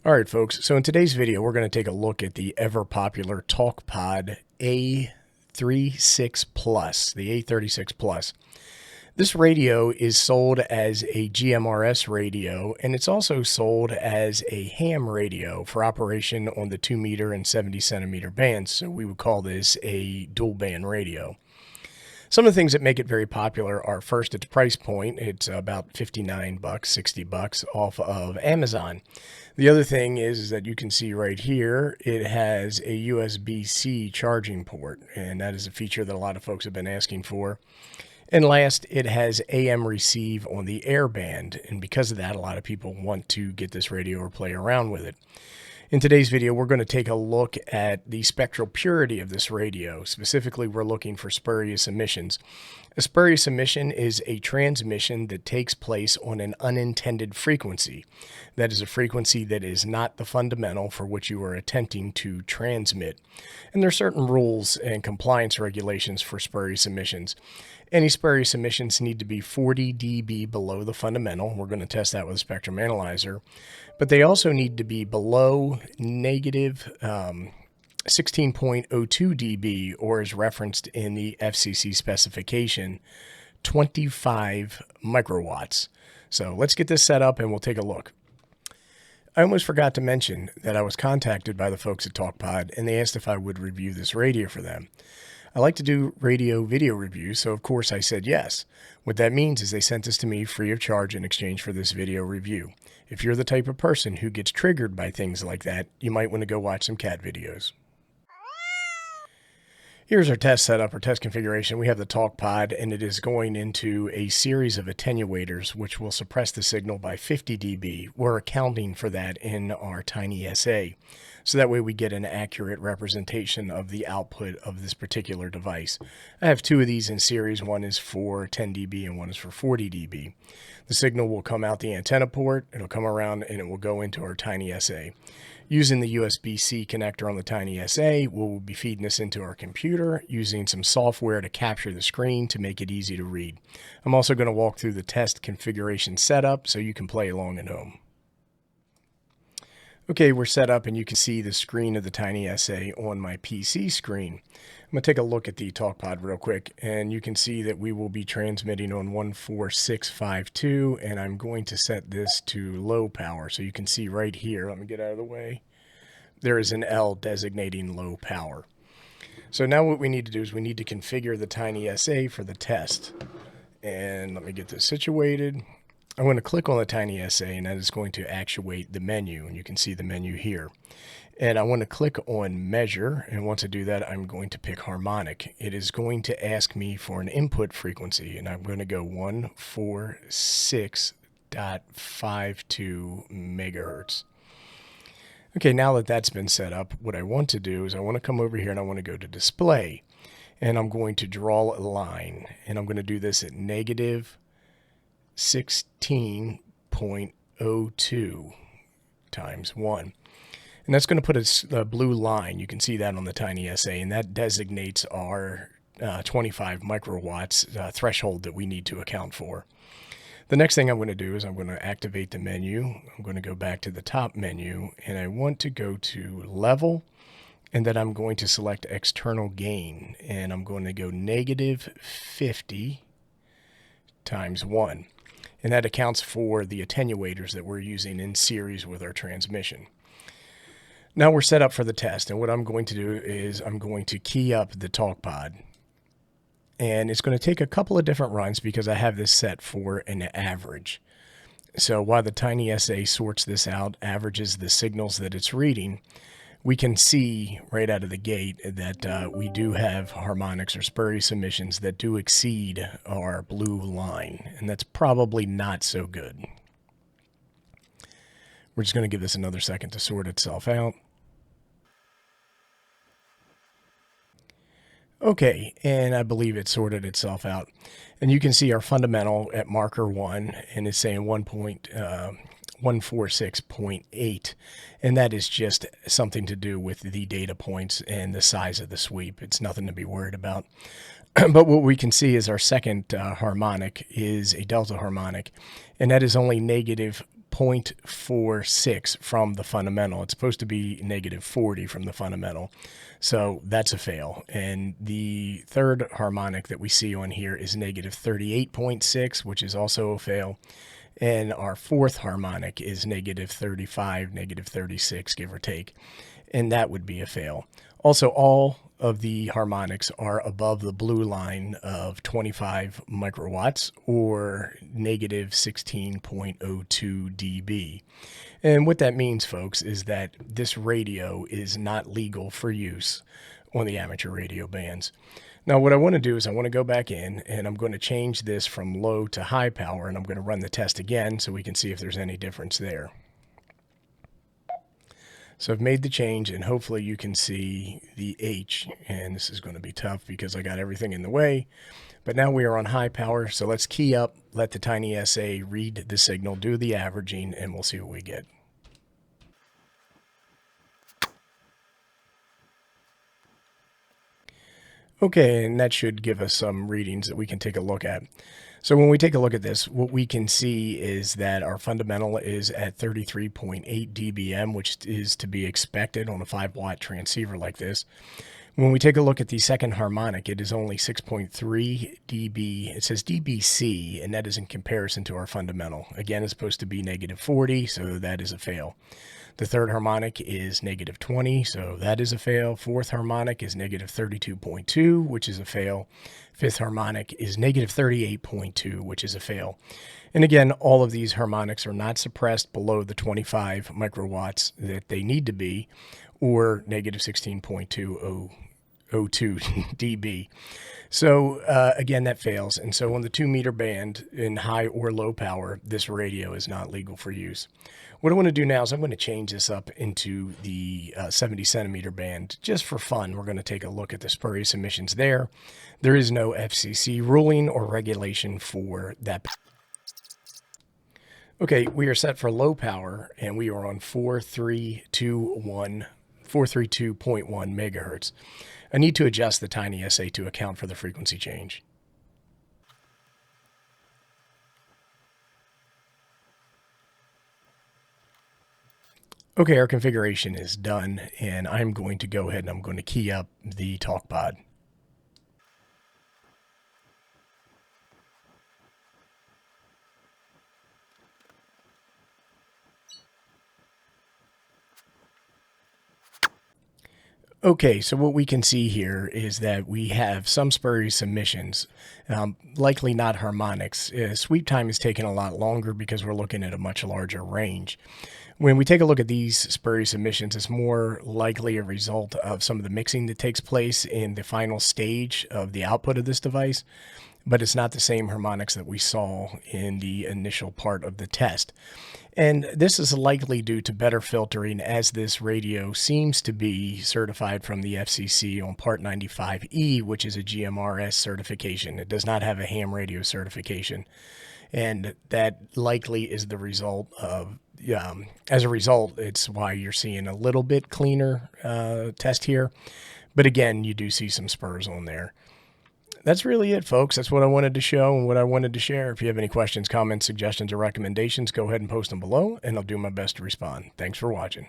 All right, folks. So in today's video, we're going to take a look at the ever popular Talkpod A36 Plus, the A36 Plus. This radio is sold as a GMRS radio, and it's also sold as a ham radio for operation on the 2 meter and 70 centimeter bands. So we would call this a dual band radio. Some of the things that make it very popular are, first, its price point. It's about $59, $60 off of Amazon. The other thing is that you can see right here, it has a USB-C charging port, and that is a feature that a lot of folks have been asking for. And last, it has AM receive on the air band, and because of that, a lot of people want to get this radio or play around with it. In today's video, we're going to take a look at the spectral purity of this radio. Specifically, we're looking for spurious emissions. A spurious emission is a transmission that takes place on an unintended frequency. That is a frequency that is not the fundamental for which you are attempting to transmit. And there are certain rules and compliance regulations for spurious emissions. Any spurious emissions need to be 40 dB below the fundamental. We're going to test that with a spectrum analyzer. But they also need to be below negative 16.02 dB, or as referenced in the FCC specification, 25 microwatts. So let's get this set up and we'll take a look. I almost forgot to mention that I was contacted by the folks at Talkpod, and they asked if I would review this radio for them. I like to do radio video reviews, so of course I said yes. What that means is they sent this to me free of charge in exchange for this video review. If you're the type of person who gets triggered by things like that, you might want to go watch some cat videos. Here's our test setup, or test configuration. We have the Talkpod, and it is going into a series of attenuators which will suppress the signal by 50 dB. We're accounting for that in our TinySA. So that way we get an accurate representation of the output of this particular device. I have two of these in series. One is for 10 dB and one is for 40 dB. The signal will come out the antenna port, it'll come around, and it will go into our TinySA. Using the USB-C connector on the TinySA, we'll be feeding this into our computer using some software to capture the screen to make it easy to read. I'm also going to walk through the test configuration setup so you can play along at home. Okay, we're set up and you can see the screen of the TinySA on my PC screen. I'm going to take a look at the Talkpod real quick, and you can see that we will be transmitting on 14652, and I'm going to set this to low power. So you can see right here, let me get out of the way, there is an L designating low power. So now what we need to do is we need to configure the TinySA for the test. And let me get this situated. I'm going to click on the TinySA, and that is going to actuate the menu, and you can see the menu here. And I want to click on measure, and once I do that, I'm going to pick harmonic. It is going to ask me for an input frequency, and I'm going to go 146.52 megahertz. Okay, now that that's been set up, what I want to do is I want to come over here and I want to go to display, and I'm going to draw a line, and I'm going to do this at negative 16.02 times 1. And that's going to put a blue line. You can see that on the TinySA, and that designates our 25 microwatts threshold that we need to account for. The next thing I'm going to do is I'm going to activate the menu. I'm going to go back to the top menu, and I want to go to level, and then I'm going to select external gain, and I'm going to go negative 50 times 1. And that accounts for the attenuators that we're using in series with our transmission. Now we're set up for the test, and what I'm going to do is I'm going to key up the Talkpod. And it's going to take a couple of different runs because I have this set for an average. So while the TinySA sorts this out, averages the signals that it's reading, we can see right out of the gate that we do have harmonics or spurious emissions that do exceed our blue line, and that's probably not so good. We're just going to give this another second to sort itself out. Okay, and I believe it sorted itself out. And you can see our fundamental at marker 1, and it's saying 146.8, and that is just something to do with the data points and the size of the sweep. It's nothing to be worried about. But what we can see is our second harmonic is a delta harmonic, and that is only negative 0.46 from the fundamental. It's supposed to be negative 40 from the fundamental. So that's a fail. And the third harmonic that we see on here is negative 38.6, which is also a fail. And our fourth harmonic is negative 35, negative 36, give or take. And that would be a fail. Also, all of the harmonics are above the blue line of 25 microwatts or negative 16.02 dB. And what that means, folks, is that this radio is not legal for use on the amateur radio bands. Now, what I want to do is I want to go back in and I'm going to change this from low to high power, and I'm going to run the test again so we can see if there's any difference there. So I've made the change, and hopefully you can see the H, and this is going to be tough because I got everything in the way. But now we are on high power, so let's key up, let the TinySA read the signal, do the averaging, and we'll see what we get. Okay, and that should give us some readings that we can take a look at. So when we take a look at this, what we can see is that our fundamental is at 33.8 dBm, which is to be expected on a 5-watt transceiver like this. When we take a look at the second harmonic, it is only 6.3 dB. It says dBc, and that is in comparison to our fundamental. Again, it's supposed to be negative 40, so that is a fail. The third harmonic is negative 20, so that is a fail. Fourth harmonic is negative 32.2, which is a fail. Fifth harmonic is negative 38.2, which is a fail. And again, all of these harmonics are not suppressed below the 25 microwatts that they need to be, or negative 16.202 dB. So again, that fails. And so on the 2-meter band in high or low power, this radio is not legal for use. What I want to do now is I'm going to change this up into the 70 centimeter band just for fun. We're going to take a look at the spurious emissions there. There is no FCC ruling or regulation for that. Okay, we are set for low power, and we are on 432.1 megahertz. I need to adjust the TinySA to account for the frequency change. Okay, our configuration is done, and I'm going to go ahead and I'm going to key up the Talkpod. Okay, so what we can see here is that we have some spurious emissions, likely not harmonics. Sweep time is taking a lot longer because we're looking at a much larger range. When we take a look at these spurious emissions, it's more likely a result of some of the mixing that takes place in the final stage of the output of this device, but it's not the same harmonics that we saw in the initial part of the test. And this is likely due to better filtering, as this radio seems to be certified from the FCC on Part 95E, which is a GMRS certification. It does not have a ham radio certification. And that likely is the result of, as a result, it's why you're seeing a little bit cleaner test here. But again, you do see some spurs on there. That's really it, folks. That's what I wanted to show and what I wanted to share. If you have any questions, comments, suggestions, or recommendations, go ahead and post them below, and I'll do my best to respond. Thanks for watching.